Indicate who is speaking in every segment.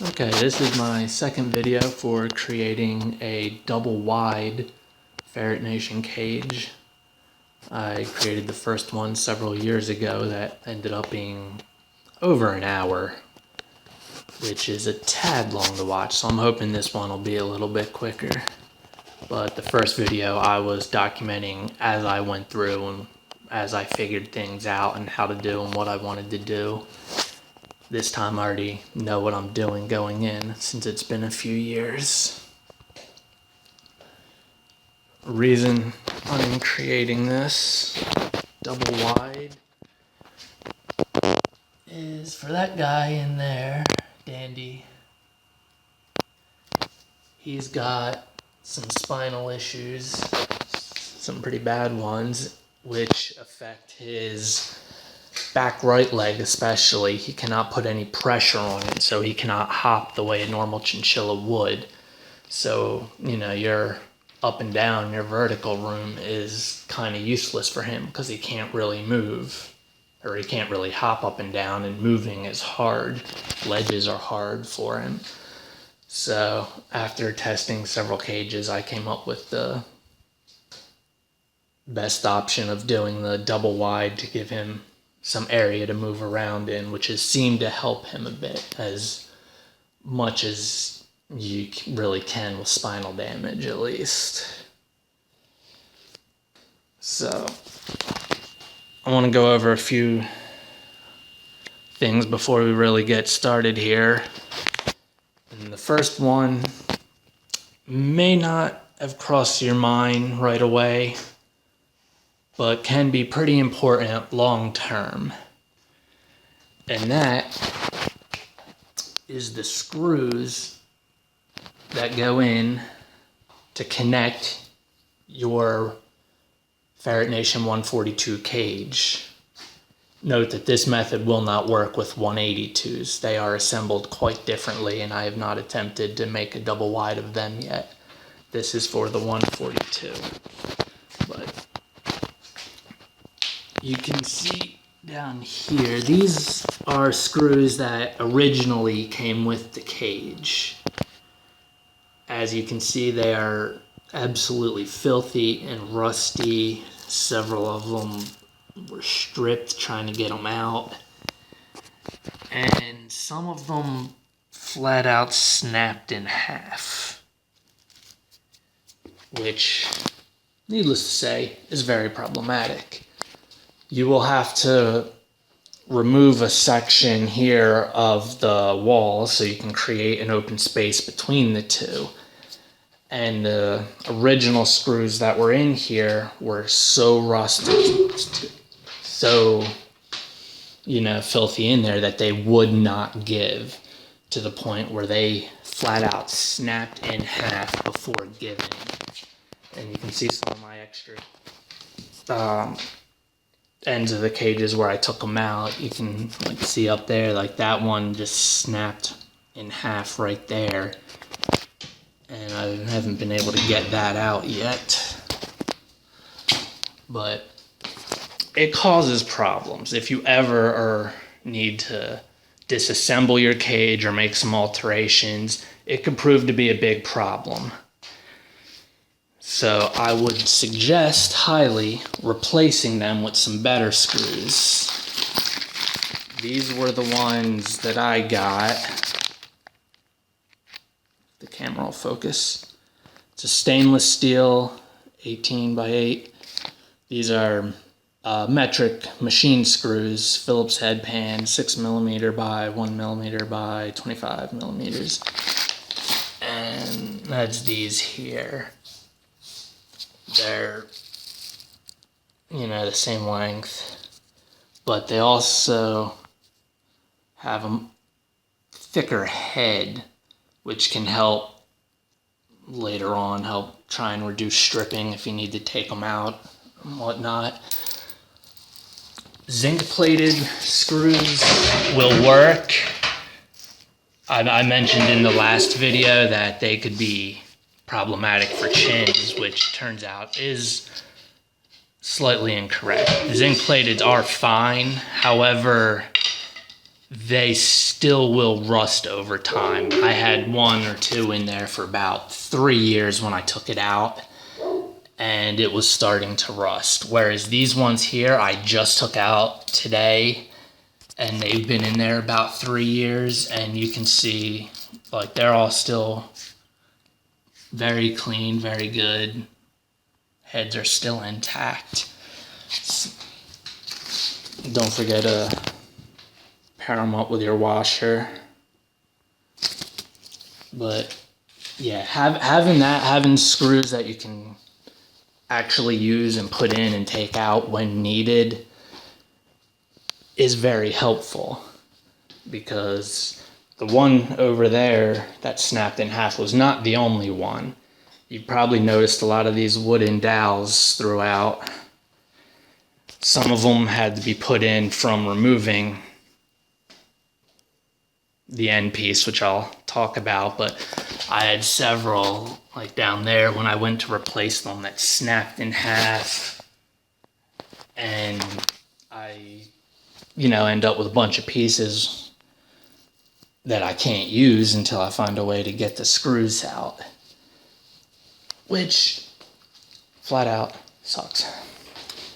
Speaker 1: Okay, this is my second video for creating a double wide Ferret Nation cage. I created the first one several years ago that ended up being over an hour, which is a tad long to watch, so I'm hoping this one will be a little bit quicker. But the first video I was documenting as I went through and as I figured things out and how to do and what I wanted to do. This time I already know what I'm doing going in since it's been a few years. Reason I'm creating this double wide is for that guy in there, Dandy. He's got some spinal issues, some pretty bad ones, which affect his back right leg especially. He cannot put any pressure on it, so he cannot hop the way a normal chinchilla would. So, your up and down, your vertical room is kind of useless for him because he can't really move, or he can't really hop up and down, and moving is hard. Ledges are hard for him. So after testing several cages, I came up with the best option of doing the double wide to give him some area to move around in, which has seemed to help him a bit, as much as you really can with spinal damage, at least. So I want to go over a few things before we really get started here. And the first one may not have crossed your mind right away, but can be pretty important long term. And that is the screws that go in to connect your Ferret Nation 142 cage. Note that this method will not work with 182s. They are assembled quite differently, and I have not attempted to make a double wide of them yet. This is for the 142. But you can see down here, these are screws that originally came with the cage. As you can see, they are absolutely filthy and rusty. Several of them were stripped trying to get them out. And some of them flat out snapped in half, which, needless to say, is very problematic. You will have to remove a section here of the wall so you can create an open space between the two. And the original screws that were in here were so rusted, so, filthy in there that they would not give, to the point where they flat out snapped in half before giving. And you can see some of my extra ends of the cages where I took them out. You can see up there, like that one just snapped in half right there. And I haven't been able to get that out yet. But it causes problems. If you ever need to disassemble your cage or make some alterations, it could prove to be a big problem. So I would suggest highly replacing them with some better screws. These were the ones that I got. The camera will focus. It's a stainless steel 18 by 8. These are metric machine screws, Phillips head pan, 6mm by 1mm by 25mm. And that's these here. They're, the same length, but they also have a thicker head, which can help later on, help try and reduce stripping if you need to take them out and whatnot. Zinc-plated screws will work. I mentioned in the last video that they could be problematic for chins, which turns out is slightly incorrect. The zinc-plated are fine, however, they still will rust over time. I had one or two in there for about 3 years when I took it out, and it was starting to rust. Whereas these ones here, I just took out today, and they've been in there about 3 years, and you can see, like, they're all still very clean, very good. Heads are still intact. Don't forget to pair them up with your washer. But yeah, having screws that you can actually use and put in and take out when needed is very helpful, because the one over there that snapped in half was not the only one. You probably noticed a lot of these wooden dowels throughout. Some of them had to be put in from removing the end piece, which I'll talk about, but I had several, like down there when I went to replace them, that snapped in half, and I, end up with a bunch of pieces that I can't use until I find a way to get the screws out, which flat out sucks.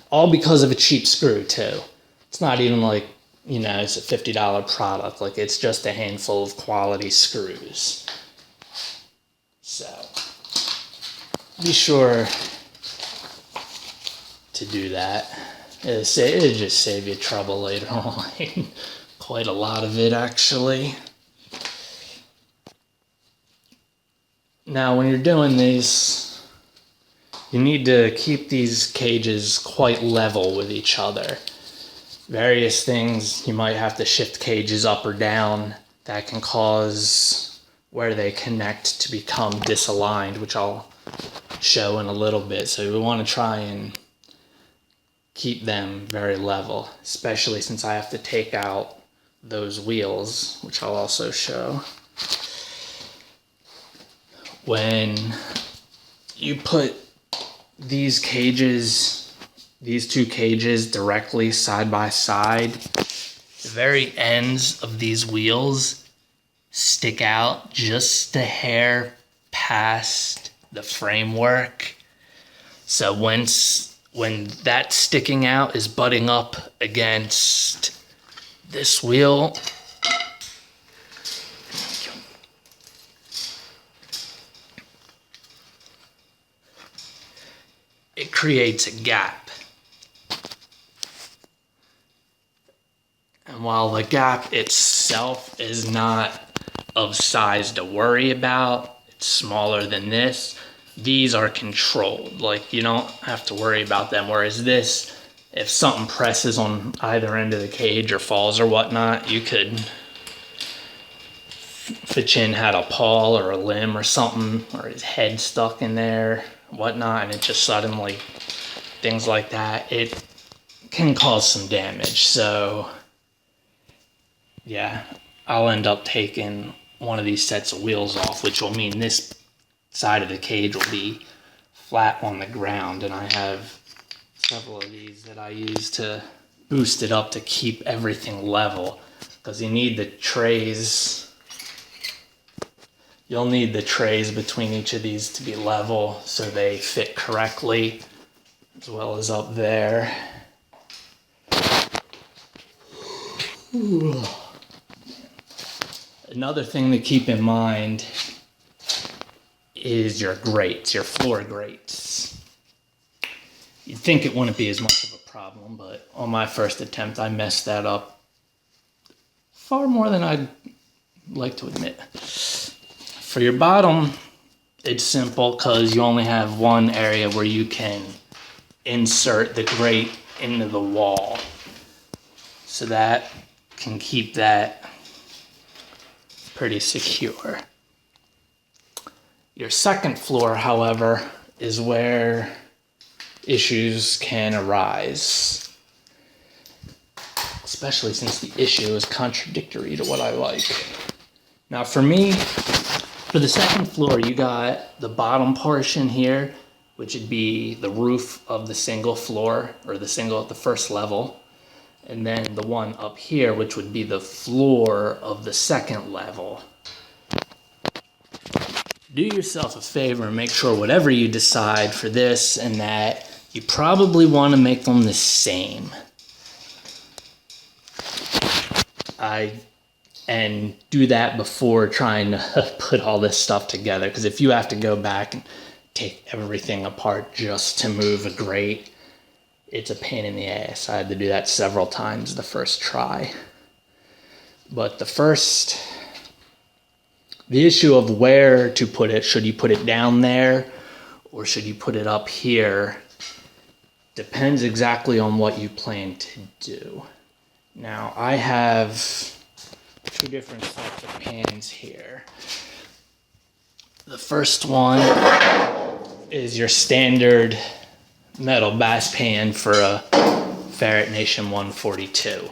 Speaker 1: All because of a cheap screw too. It's not even like, it's a $50 product. Like, it's just a handful of quality screws. So, be sure to do that. It'll just save you trouble later on. Quite a lot of it, actually. Now, when you're doing these, you need to keep these cages quite level with each other. Various things, you might have to shift cages up or down. That can cause where they connect to become disaligned, which I'll show in a little bit. So we want to try and keep them very level, especially since I have to take out those wheels, which I'll also show. When you put these two cages directly side by side, the very ends of these wheels stick out just a hair past the framework. So when that sticking out is butting up against this wheel, it creates a gap. And while the gap itself is not of size to worry about, it's smaller than this, these are controlled. Like, you don't have to worry about them. Whereas this, if something presses on either end of the cage or falls or whatnot, you could, if a chin had a paw or a limb or something, or his head stuck in there, whatnot, and it just suddenly, things like that, it can cause some damage. So yeah, I'll end up taking one of these sets of wheels off, which will mean this side of the cage will be flat on the ground, and I have several of these that I use to boost it up to keep everything level, because you need the trays. You'll need the trays between each of these to be level so they fit correctly, as well as up there. Ooh. Another thing to keep in mind is your grates, your floor grates. You'd think it wouldn't be as much of a problem, but on my first attempt, I messed that up far more than I'd like to admit. For your bottom, it's simple because you only have one area where you can insert the grate into the wall. So that can keep that pretty secure. Your second floor, however, is where issues can arise, especially since the issue is contradictory to what I like. Now for me, for the second floor, you got the bottom portion here, which would be the roof of the single floor, or the first level. and then the one up here, which would be the floor of the second level. Do yourself a favor and make sure whatever you decide for this and that, you probably want to make them the same. And do that before trying to put all this stuff together, because if you have to go back and take everything apart just to move a grate, it's a pain in the ass. I had to do that several times the first try. But the issue of where to put it, should you put it down there or should you put it up here, depends exactly on what you plan to do. Now, I have two different types of pans here. The first one is your standard metal bass pan for a Ferret Nation 142.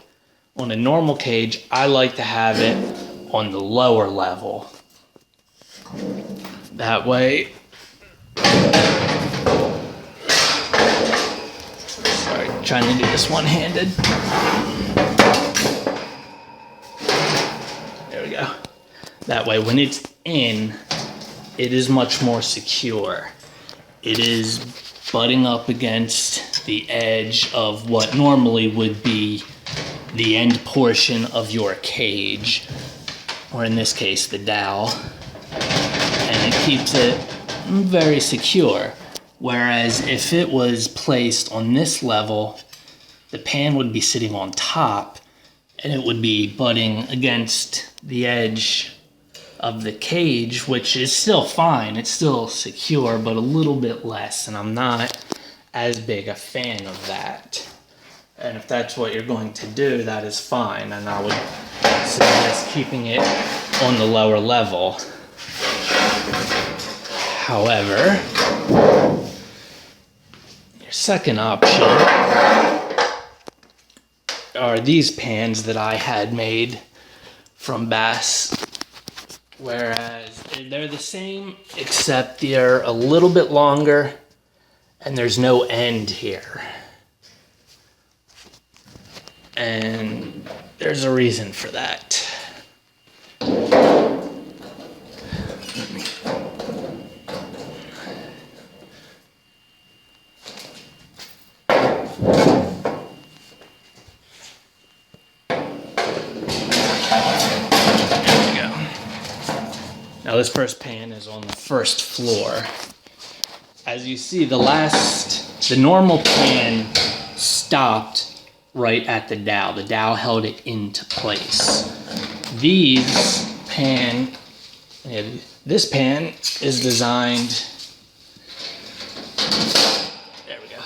Speaker 1: On a normal cage, I like to have it on the lower level. That way, sorry, trying to do this one-handed. There we go. That way, when it's in, it is much more secure. It is butting up against the edge of what normally would be the end portion of your cage, or in this case, the dowel, and it keeps it very secure. Whereas if it was placed on this level, the pan would be sitting on top, and it would be butting against the edge of the cage, which is still fine. It's still secure, but a little bit less, and I'm not as big a fan of that. And if that's what you're going to do, that is fine, and I would suggest keeping it on the lower level. However, your second option are these pans that I had made from Bass, whereas they're the same except they're a little bit longer and there's no end here. And there's a reason for that. Now this first pan is on the first floor. As you see, the normal pan stopped right at the dowel. The dowel held it into place. This pan is designed, there we go,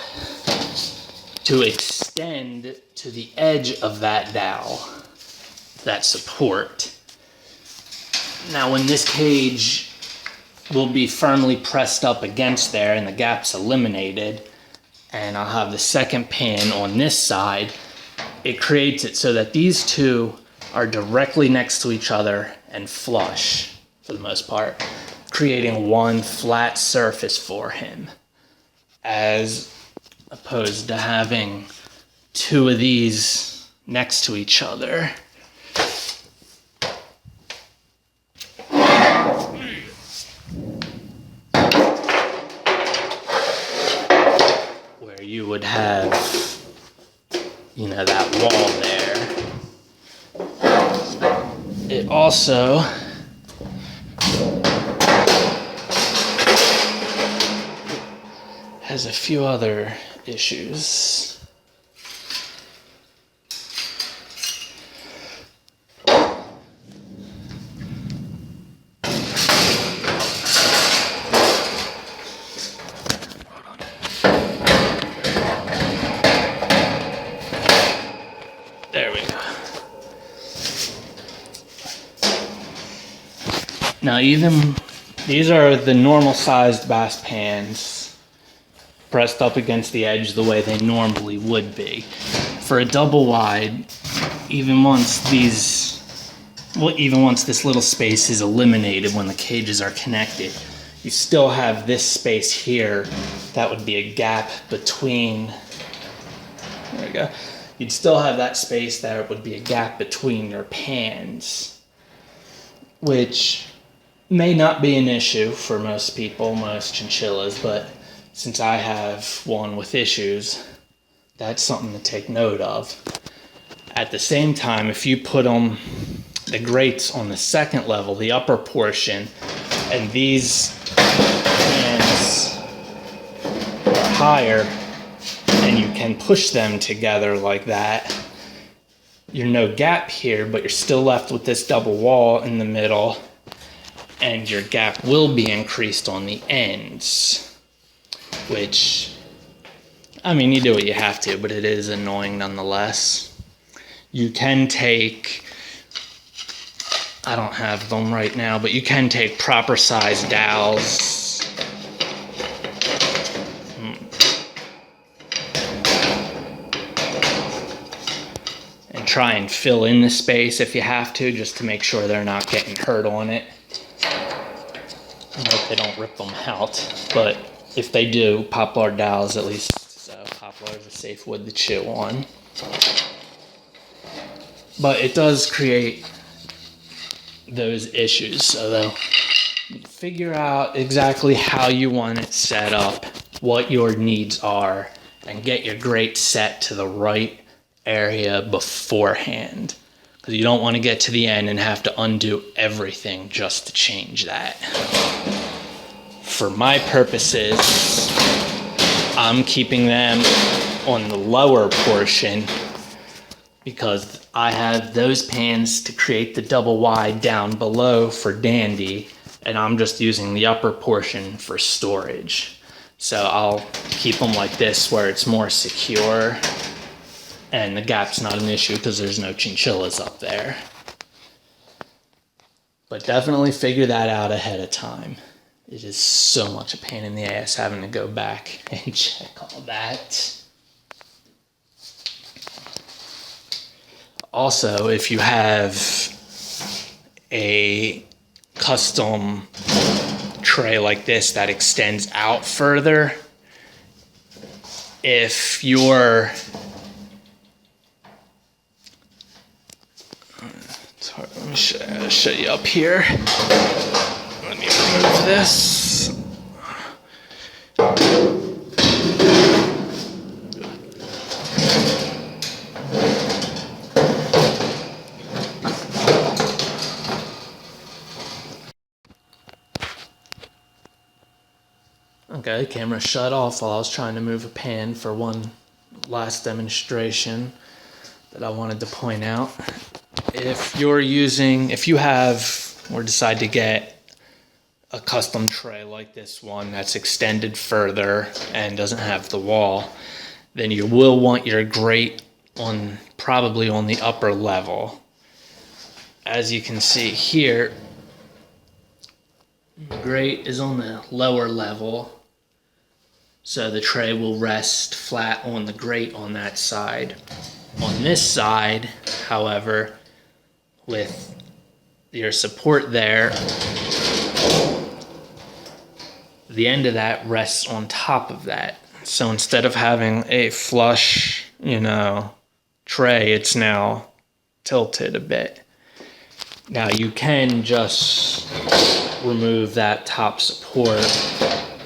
Speaker 1: to extend to the edge of that dowel, that support. Now when this cage will be firmly pressed up against there and the gap's eliminated, and I'll have the second pan on this side, it creates it so that these two are directly next to each other and flush, for the most part, creating one flat surface for him, as opposed to having two of these next to each other. You would have, that wall there. It also has a few other issues. There we go. Now these are the normal sized bass pans pressed up against the edge the way they normally would be. For a double wide, even once this little space is eliminated when the cages are connected, you still have this space here that would be a gap between, there we go, you'd still have that space there. It would be a gap between your pans, which may not be an issue for most people, most chinchillas, but since I have one with issues, that's something to take note of. At the same time, if you put the grates on the second level, the upper portion, and these pans are higher, and you can push them together like that, you're no gap here, but you're still left with this double wall in the middle, and your gap will be increased on the ends, which, I mean, you do what you have to, but it is annoying nonetheless. You can take, I don't have them right now, but you can take proper size dowels. And try and fill in the space if you have to, just to make sure they're not getting hurt on it. I hope they don't rip them out, but if they do, poplar dowels at least, so poplar is a safe wood to chew on. But it does create those issues, so though, figure out exactly how you want it set up, what your needs are, and get your grate set to the right area beforehand, because you don't want to get to the end and have to undo everything just to change that. For my purposes, I'm keeping them on the lower portion because I have those pans to create the double wide down below for dandy, and I'm just using the upper portion for storage. So I'll keep them like this where it's more secure, and the gap's not an issue because there's no chinchillas up there. But definitely figure that out ahead of time. It is so much a pain in the ass having to go back and check all that. Also, if you have a custom tray like this that extends out further, if you're, sorry, let me show you up here. Let me remove this. Okay, camera shut off while I was trying to move a pan for one last demonstration that I wanted to point out. If you have or decide to get a custom tray like this one that's extended further and doesn't have the wall, then you will want your grate probably on the upper level. As you can see here, the grate is on the lower level, so the tray will rest flat on the grate on that side. On this side, however, with your support there, the end of that rests on top of that. So instead of having a flush, tray, it's now tilted a bit. Now you can just remove that top support,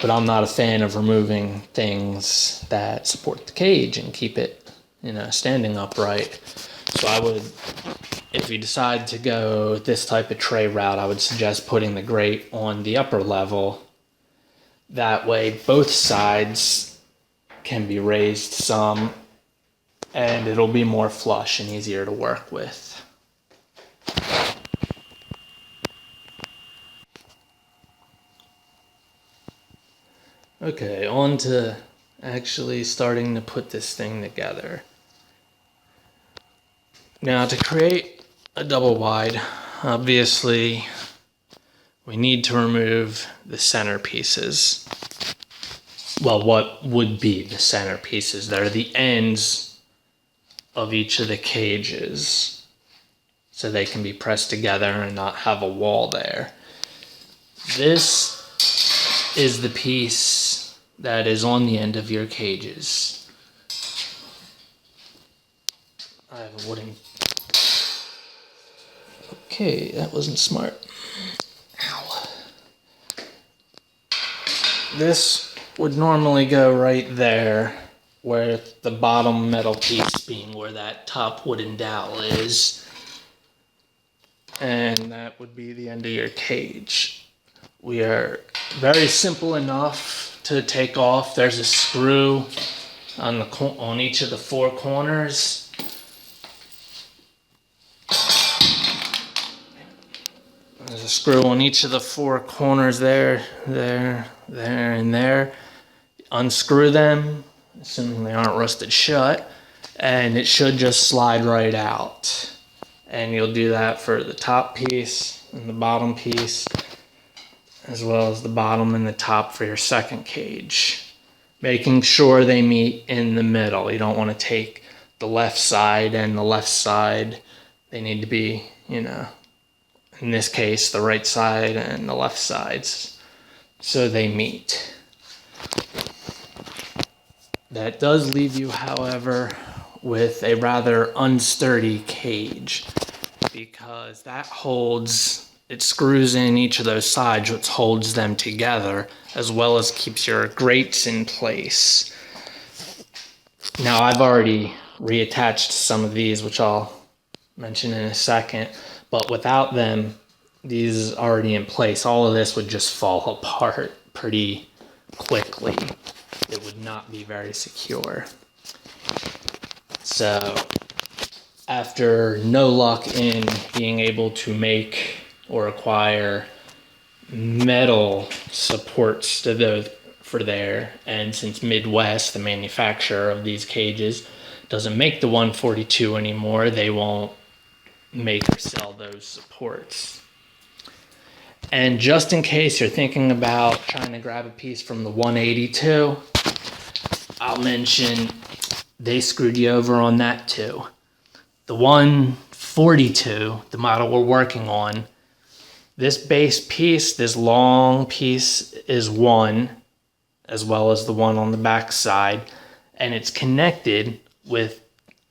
Speaker 1: but I'm not a fan of removing things that support the cage and keep it, standing upright. So I would, if you decide to go this type of tray route, I would suggest putting the grate on the upper level. That way both sides can be raised some, and it'll be more flush and easier to work with. Okay, on to actually starting to put this thing together. Now, to create a double wide, obviously we need to remove the center pieces. Well, what would be the center pieces? They're the ends of each of the cages, so they can be pressed together and not have a wall there. This is the piece that is on the end of your cages. I have a wooden... Okay, that wasn't smart. Ow. This would normally go right there, where the bottom metal piece being where that top wooden dowel is. And that would be the end of your cage. We are very simple enough to take off. There's a screw on each of the four corners. There's a screw on each of the four corners there, and there. Unscrew them, assuming they aren't rusted shut, and it should just slide right out. And you'll do that for the top piece and the bottom piece, as well as the bottom and the top for your second cage. Making sure they meet in the middle. You don't want to take the left side and the left side. They need to be, in this case, the right side and the left sides, so they meet. That does leave you, however, with a rather unsturdy cage, because that it screws in each of those sides, which holds them together, as well as keeps your grates in place. Now, I've already reattached some of these, which I'll mention in a second, but without them, these already in place, all of this would just fall apart pretty quickly. It would not be very secure. So, after no luck in being able to make or acquire metal supports to those for there, and since Midwest, the manufacturer of these cages, doesn't make the 142 anymore, they won't make or sell those supports. And just in case you're thinking about trying to grab a piece from the 182, I'll mention they screwed you over on that too. The 142, the model we're working on, this base piece, this long piece is one, as well as the one on the back side, and it's connected with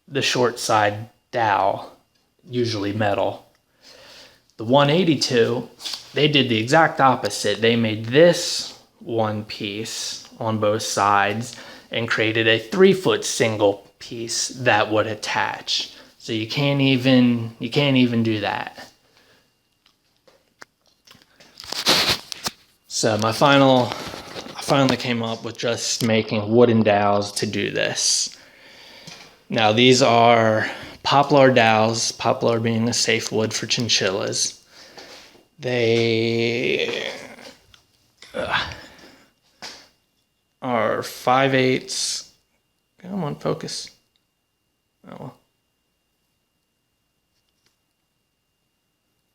Speaker 1: the short side dowel, usually metal. The 182, they did the exact opposite. They made this one piece on both sides and created a 3-foot single piece that would attach. So you can't even do that. So I finally came up with just making wooden dowels to do this. Now these are poplar dowels, poplar being a safe wood for chinchillas. They are 5/8. Come on, focus. Oh well.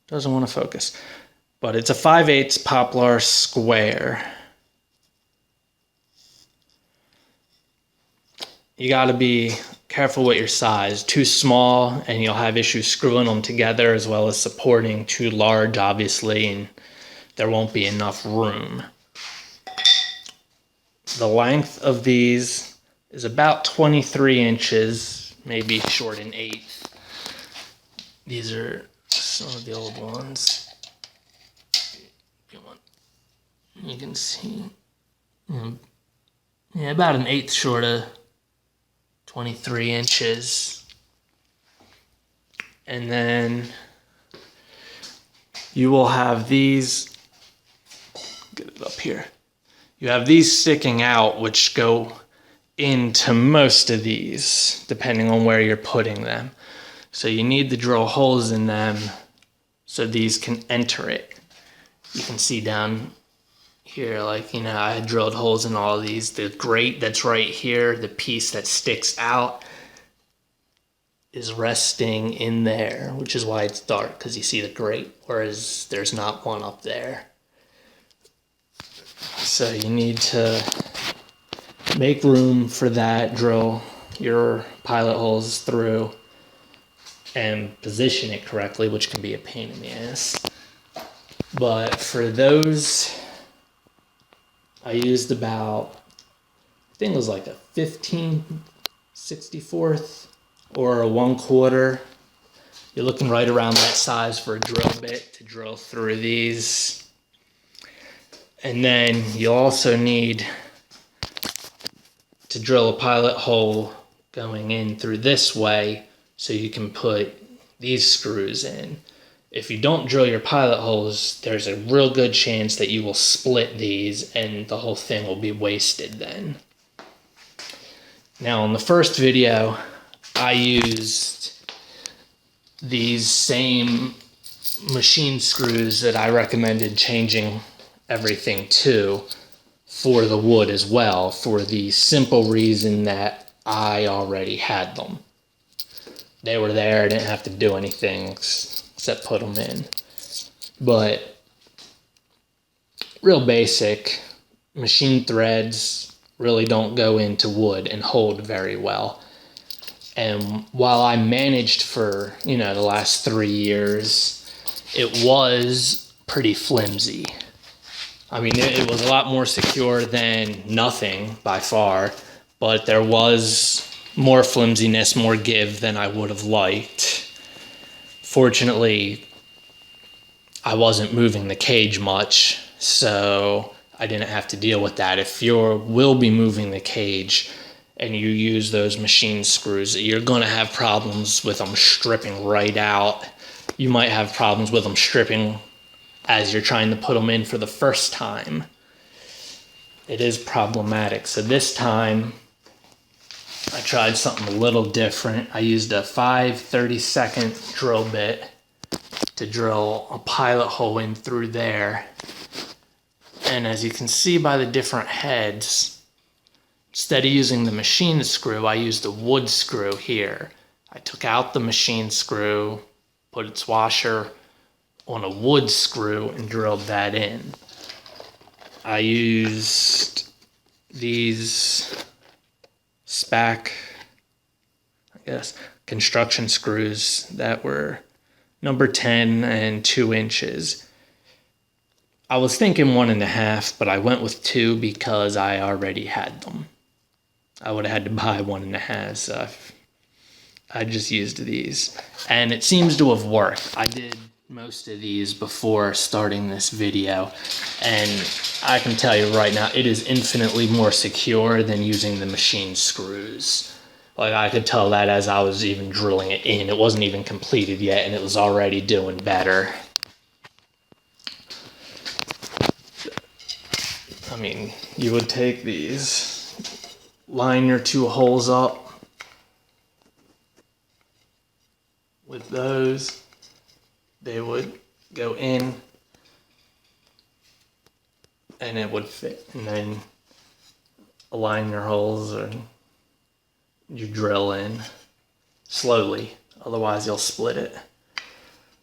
Speaker 1: Doesn't want to focus. But it's a 5/8 poplar square. You got to be careful with your size. Too small and you'll have issues screwing them together, as well as supporting. Too large, obviously, and there won't be enough room. The length of these is about 23 inches, maybe short an eighth. These are some of the old ones. You can see, about an eighth short of 23 inches. And then you will have these, get it up here. You have these sticking out, which go into most of these, depending on where you're putting them. So you need to drill holes in them so these can enter it. You can see down here, I had drilled holes in all of these. The grate that's right here, the piece that sticks out, is resting in there, which is why it's dark, because you see the grate, whereas there's not one up there. So you need to make room for that, drill your pilot holes through, and position it correctly, which can be a pain in the ass. But for those, I used about, I think it was like a 15/64 or a 1/4. You're looking right around that size for a drill bit to drill through these. And then you'll also need to drill a pilot hole going in through this way so you can put these screws in. If you don't drill your pilot holes, there's a real good chance that you will split these and the whole thing will be wasted then. Now in the first video, I used these same machine screws that I recommended changing everything to for the wood as well, for the simple reason that I already had them. They were there, I didn't have to do anything except put them in. But real basic, machine threads really don't go into wood and hold very well. And while I managed for, the last 3 years, it was pretty flimsy. I mean, it was a lot more secure than nothing by far, but there was more flimsiness, more give than I would have liked. Fortunately, I wasn't moving the cage much, so I didn't have to deal with that. If you will be moving the cage and you use those machine screws, you're going to have problems with them stripping right out. You might have problems with them stripping as you're trying to put them in for the first time. It is problematic. So this time, I tried something a little different. I used a 5/32 drill bit to drill a pilot hole in through there. And as you can see by the different heads, instead of using the machine screw, I used a wood screw here. I took out the machine screw, put its washer on a wood screw and drilled that in. I used these SPAC, construction screws that were number 10 and 2 inches. I was thinking 1.5, but I went with 2 because I already had them. I would have had to buy 1.5, so I just used these. And it seems to have worked. I did most of these before starting this video, and I can tell you right now, it is infinitely more secure than using the machine screws. Like, I could tell that as I was even drilling it in. It wasn't even completed yet, and it was already doing better. I mean, you would take these, line your 2 holes up with those. They would go in and it would fit, and then align your holes and you drill in slowly, otherwise you'll split it.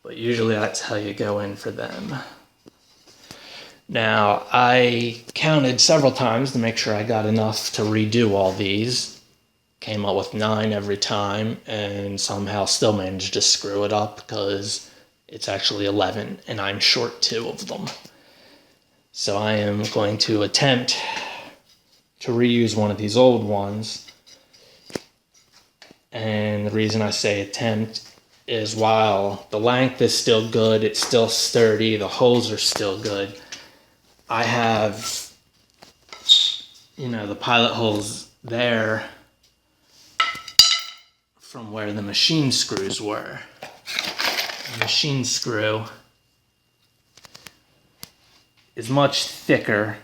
Speaker 1: But usually that's how you go in for them. Now, I counted several times to make sure I got enough to redo all these. Came up with 9 every time, and somehow still managed to screw it up because it's actually 11, and I'm short 2 of them. So I am going to attempt to reuse one of these old ones. And the reason I say attempt is while the length is still good, it's still sturdy, the holes are still good, I have, the pilot holes there from where the machine screws were. The machine screw is much thicker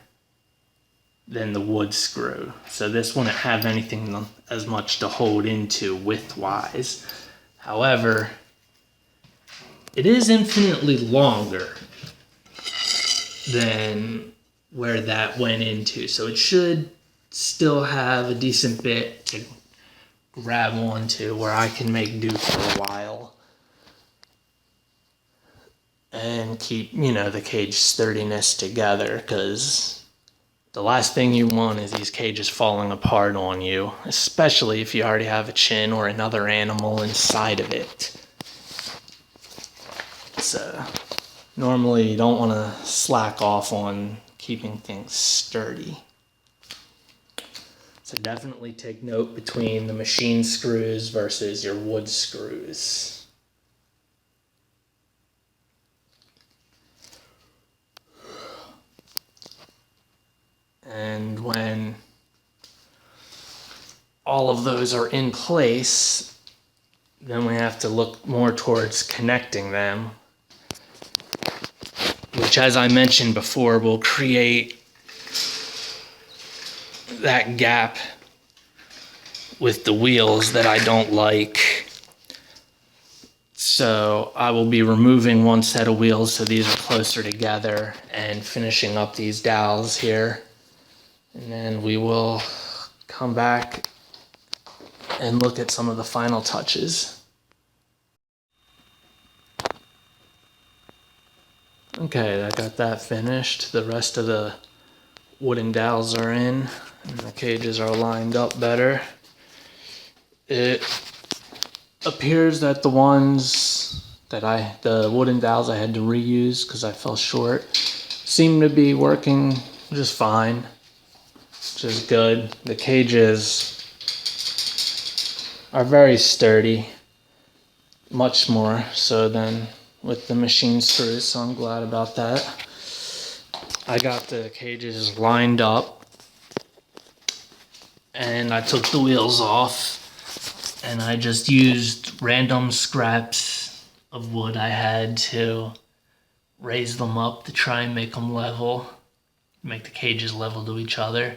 Speaker 1: than the wood screw, so this wouldn't have anything as much to hold into width-wise. However, it is infinitely longer than where that went into, so it should still have a decent bit to grab onto where I can make do for a while and keep, the cage sturdiness together, because the last thing you want is these cages falling apart on you, especially if you already have a chin or another animal inside of it. So normally you don't want to slack off on keeping things sturdy. So definitely take note between the machine screws versus your wood screws. And when all of those are in place, then we have to look more towards connecting them, which, as I mentioned before, will create that gap with the wheels that I don't like. So I will be removing one set of wheels so these are closer together and finishing up these dowels here. And then we will come back and look at some of the final touches. Okay, I got that finished. The rest of the wooden dowels are in and the cages are lined up better. It appears that the wooden dowels I had to reuse because I fell short seem to be working just fine, which is good. The cages are very sturdy, much more so than with the machine screws, so I'm glad about that. I got the cages lined up and I took the wheels off and I just used random scraps of wood I had to raise them up to try and make them level, make the cages level to each other.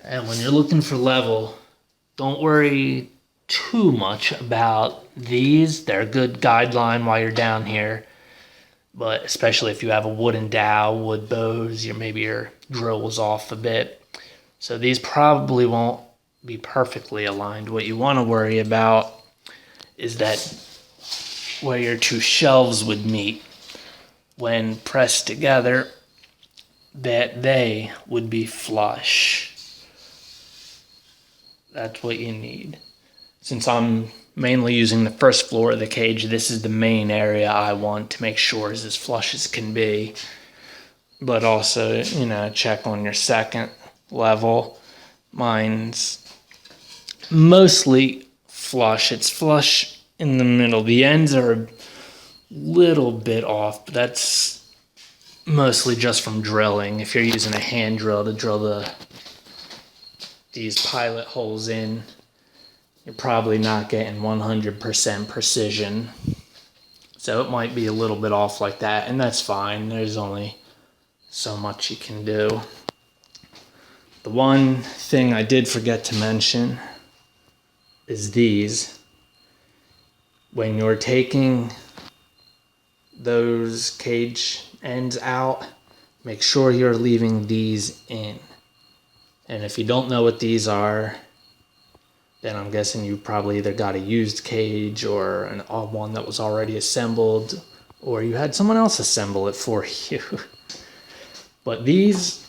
Speaker 1: And when you're looking for level, don't worry too much about these. They're a good guideline while you're down here, but especially if you have a wooden dowel, wood bows, maybe your drill was off a bit. So these probably won't be perfectly aligned. What you want to worry about is that where your two shelves would meet, when pressed together, that they would be flush. That's what you need. Since I'm mainly using the first floor of the cage, this is the main area I want to make sure is as flush as can be. But also, check on your second level. Mine's mostly flush. It's flush in the middle. The ends are a little bit off, but that's mostly just from drilling. If you're using a hand drill to drill these pilot holes in, you're probably not getting 100% precision. So it might be a little bit off like that, and that's fine. There's only so much you can do. The one thing I did forget to mention is these. When you're taking those cage ends out, make sure you're leaving these in. And if you don't know what these are, then I'm guessing you probably either got a used cage or one that was already assembled, or you had someone else assemble it for you. But these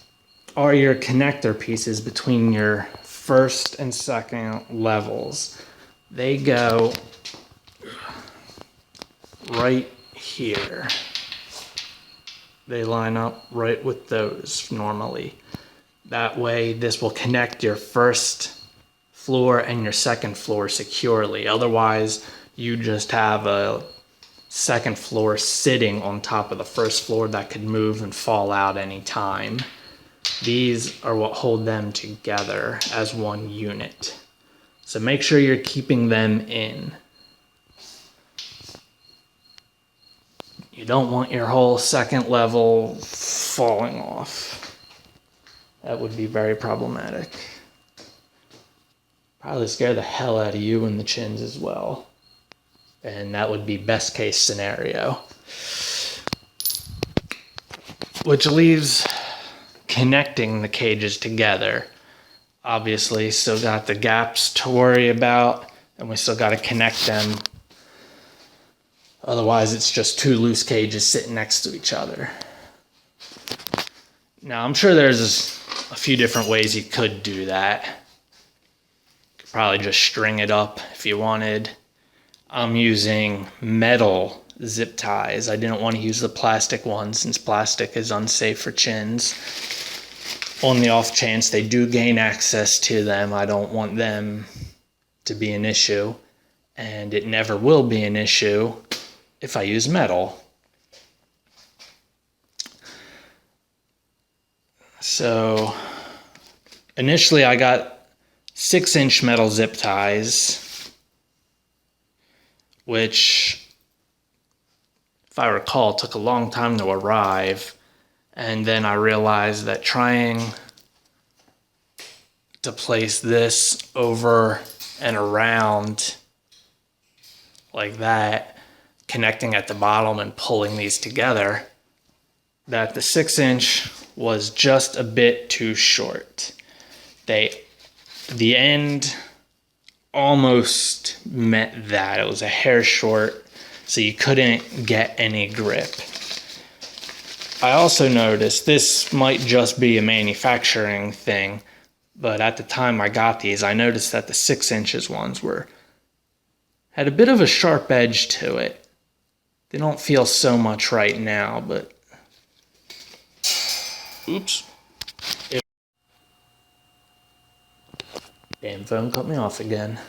Speaker 1: are your connector pieces between your first and second levels. They go right here. They line up right with those normally. That way this will connect your first floor and your second floor securely. Otherwise, you just have a second floor sitting on top of the first floor that could move and fall out any time. These are what hold them together as one unit. So make sure you're keeping them in. You don't want your whole second level falling off. That would be very problematic. Probably scare the hell out of you and the chins as well. And that would be best case scenario. Which leaves connecting the cages together. Obviously, still got the gaps to worry about, and we still got to connect them. Otherwise, it's just two loose cages sitting next to each other. Now, I'm sure there's a few different ways you could do that. You could probably just string it up if you wanted. I'm using metal zip ties. I didn't want to use the plastic ones since plastic is unsafe for chins. on the off chance they do gain access to them, I don't want them to be an issue, and it never will be an issue if I use metal. So initially I got 6-inch metal zip ties, which, if I recall, took a long time to arrive. And then I realized that trying to place this over and around like that, connecting at the bottom and pulling these together, that the 6-inch was just a bit too short. The end almost met that. It was a hair short, so you couldn't get any grip. I also noticed, this might just be a manufacturing thing, but at the time I got these, I noticed that the 6-inch ones had a bit of a sharp edge to it. They don't feel so much right now, but oops. Damn phone cut me off again.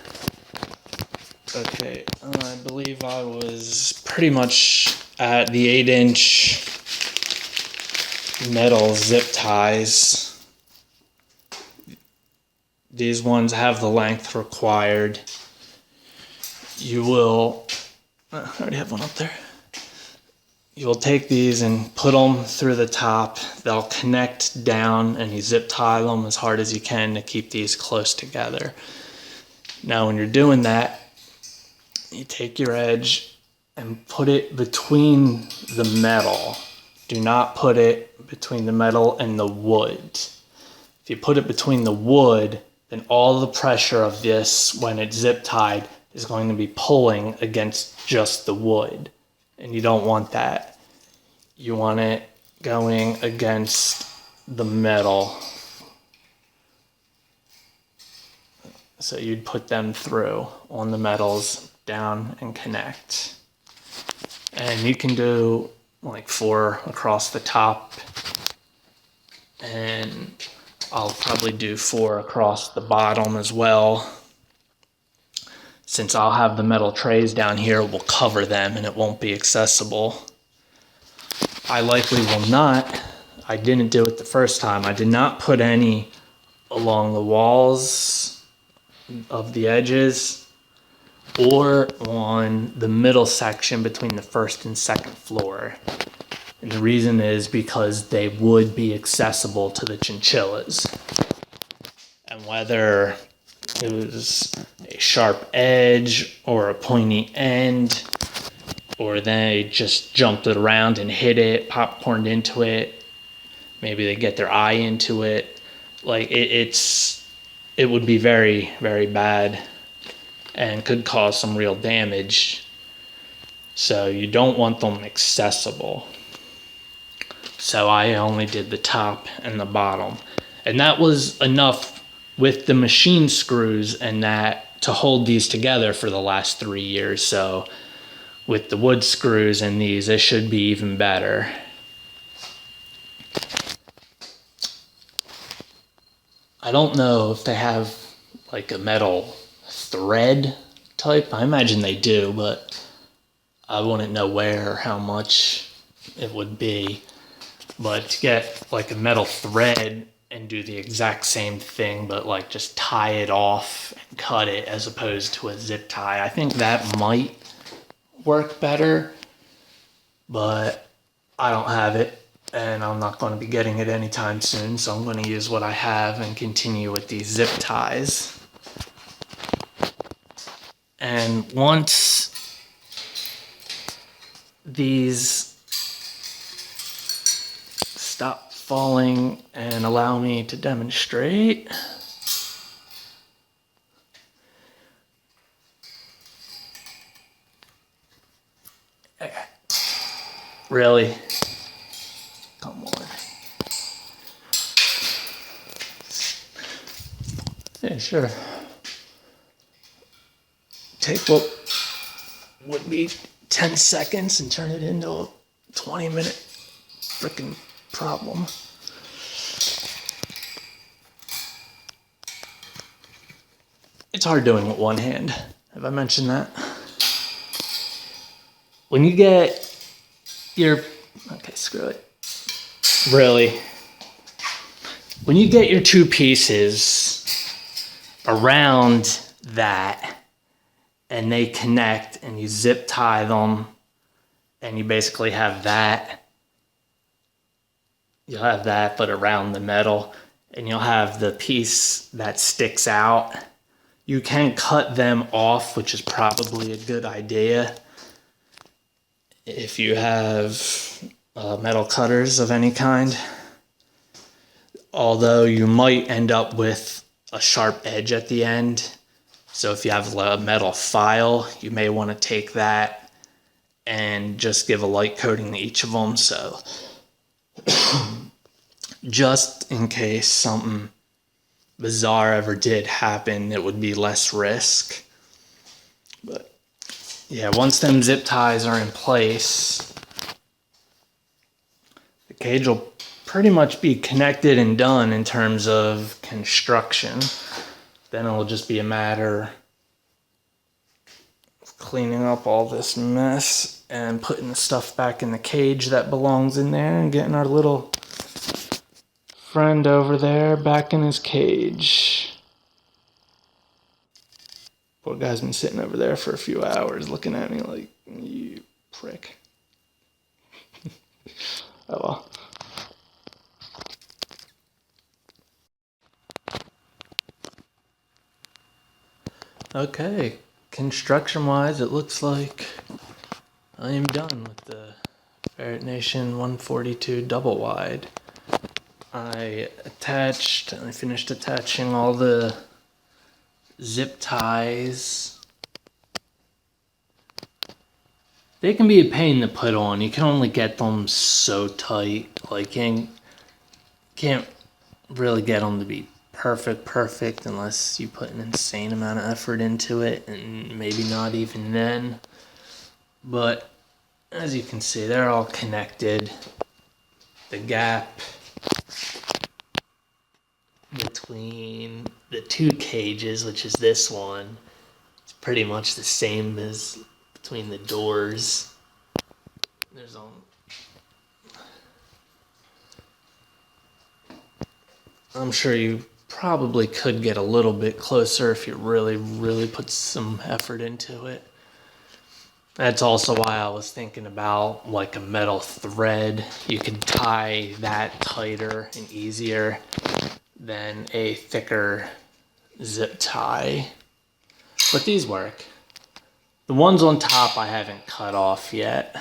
Speaker 1: Okay, I believe I was pretty much at the 8-inch metal zip ties. These ones have the length required. You will, I already have one up there. You'll take these and put them through the top. They'll connect down, and you zip tie them as hard as you can to keep these close together. Now when you're doing that, you take your edge and put it between the metal. Do not put it between the metal and the wood. If you put it between the wood, then all the pressure of this, when it's zip tied, is going to be pulling against just the wood. And you don't want that. You want it going against the metal. So you'd put them through on the metals, down and connect. And you can do like 4 across the top, and I'll probably do 4 across the bottom as well. Since I'll have the metal trays down here, it will cover them and it won't be accessible. I likely will not. I didn't do it the first time. I did not put any along the walls of the edges or on the middle section between the first and second floor. And the reason is because they would be accessible to the chinchillas. And whether it was a sharp edge or a pointy end, or they just jumped it around and hit it, popcorned into it, maybe they get their eye into it, like it would be very, very bad and could cause some real damage. So you don't want them accessible. So I only did the top and the bottom. And that was enough with the machine screws and that to hold these together for the last 3 years. So with the wood screws and these, it should be even better. I don't know if they have like a metal thread type. I imagine they do, but I wouldn't know where or how much it would be. But to get like a metal thread and do the exact same thing, but like just tie it off and cut it as opposed to a zip tie, I think that might work better, but I don't have it and I'm not going to be getting it anytime soon, so I'm going to use what I have and continue with these zip ties. And once these stop falling and allow me to demonstrate. Really? Come on. Yeah, sure. Take what would be 10 seconds and turn it into a 20-minute freaking problem. It's hard doing with one hand. Have I mentioned that? When you get your... Okay, screw it. Really. When you get your two pieces around that and they connect and you zip tie them and you basically have that, you'll have that but around the metal, and you'll have the piece that sticks out. You can cut them off, which is probably a good idea if you have metal cutters of any kind. Although you might end up with a sharp edge at the end. So if you have a metal file, you may want to take that and just give a light coating to each of them. So just in case something bizarre ever did happen, it would be less risk. But yeah, once them zip ties are in place, the cage will pretty much be connected and done in terms of construction. Then it'll just be a matter of cleaning up all this mess and putting the stuff back in the cage that belongs in there and getting our little friend over there back in his cage. Poor guy's been sitting over there for a few hours looking at me like, you prick. Oh well. Okay, construction-wise, it looks like I am done with the Ferret Nation 142 double wide. I finished attaching all the zip ties. They can be a pain to put on. You can only get them so tight. Like, you can't really get them to be perfect unless you put an insane amount of effort into it, and maybe not even then. But as you can see, they're all connected. The gap between the two cages, which is this one, it's pretty much the same as between the doors. There's I'm sure you probably could get a little bit closer if you really put some effort into it. That's also why I was thinking about like a metal thread. You could tie that tighter and easier than a thicker zip tie. But these work. The ones on top I haven't cut off yet.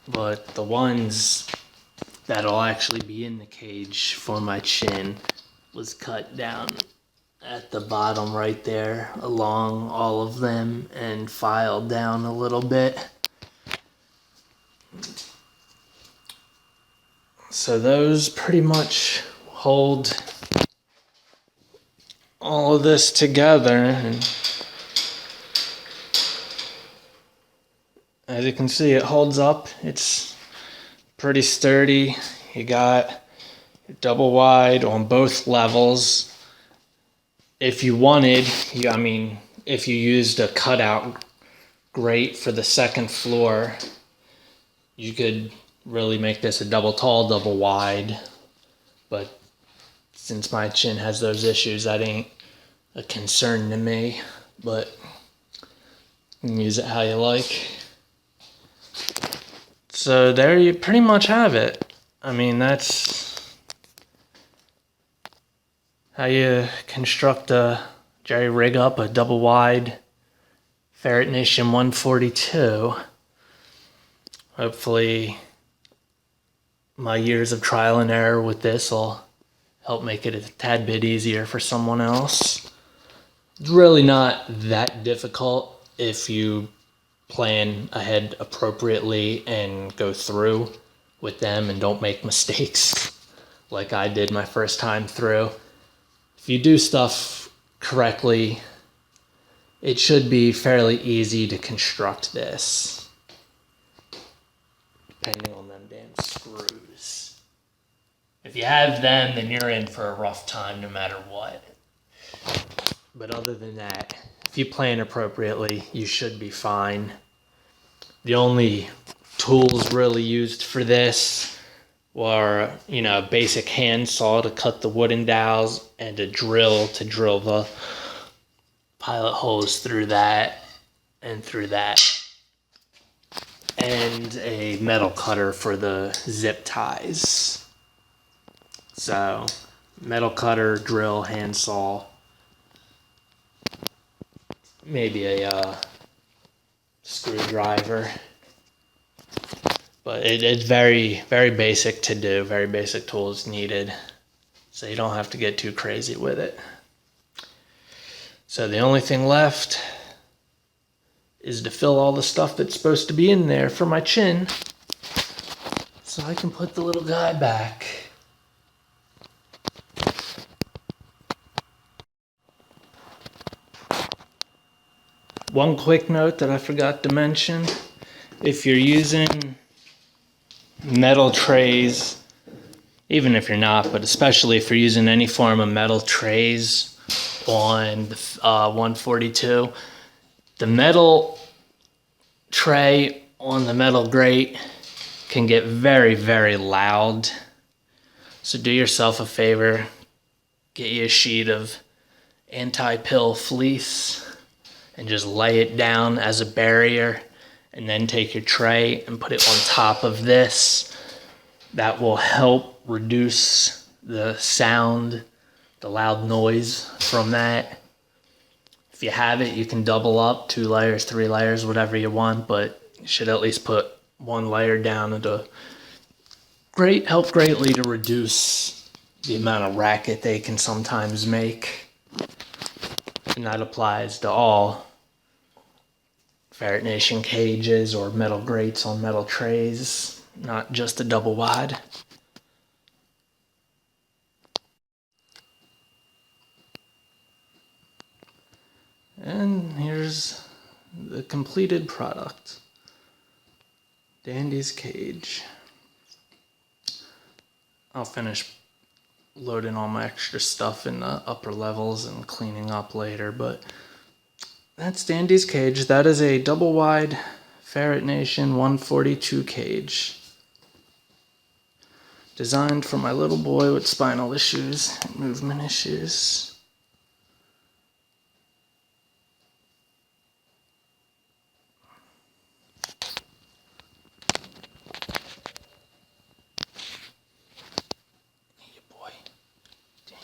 Speaker 1: But the ones that'll actually be in the cage for my chin was cut down at the bottom right there along all of them and filed down a little bit. So those pretty much hold all of this together, and as you can see, it holds up. It's pretty sturdy. You got double wide on both levels. If you wanted, if you used a cutout grate for the second floor, you could really make this a double tall, double wide. But since my chin has those issues, that ain't a concern to me. But you can use it how you like. So there you pretty much have it. I mean, that's how you construct rig up a double wide Ferret Nation 142. Hopefully my years of trial and error with this will help make it a tad bit easier for someone else. It's really not that difficult if you plan ahead appropriately and go through with them and don't make mistakes like I did my first time through. If you do stuff correctly, it should be fairly easy to construct this, depending on them damn screws. If you have them, then you're in for a rough time no matter what. But other than that, if you plan appropriately, you should be fine. The only tools really used for this were, a basic hand saw to cut the wooden dowels and a drill to drill the pilot holes through that and through that. And a metal cutter for the zip ties. So, metal cutter, drill, hand saw, maybe a screwdriver. But it's very, very basic to do, very basic tools needed. So you don't have to get too crazy with it. So the only thing left is to fill all the stuff that's supposed to be in there for my chin, so I can put the little guy back. One quick note that I forgot to mention, if you're using metal trays, even if you're not, but especially if you're using any form of metal trays on the 142, the metal tray on the metal grate can get very, very loud. So do yourself a favor, get you a sheet of anti-pill fleece and just lay it down as a barrier, and then take your tray and put it on top of this. That will help reduce the sound, the loud noise from that. If you have it, you can double up 2 layers, 3 layers, whatever you want, but you should at least put 1 layer down. It'll help greatly to reduce the amount of racket they can sometimes make. And that applies to all Ferret Nation cages or metal grates on metal trays, not just a double wide. And here's the completed product. Dandy's cage. I'll finish loading all my extra stuff in the upper levels and cleaning up later, but that's Dandy's cage. That is a double wide Ferret Nation 142 cage. Designed for my little boy with spinal issues and movement issues. Hey, boy.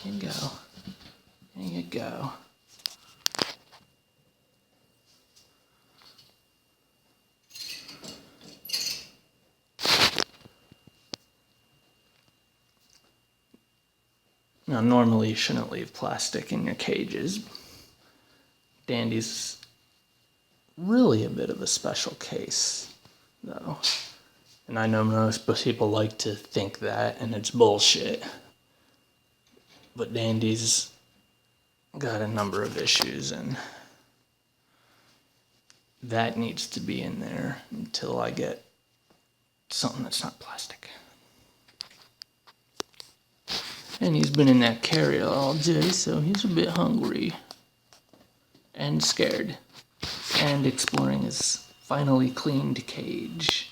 Speaker 1: There you go. There you go. Now, normally you shouldn't leave plastic in your cages. Dandy's really a bit of a special case, though. And I know most people like to think that, and it's bullshit. But Dandy's got a number of issues, and that needs to be in there until I get something that's not plastic. And he's been in that carrier all day, so he's a bit hungry and scared and exploring his finally cleaned cage.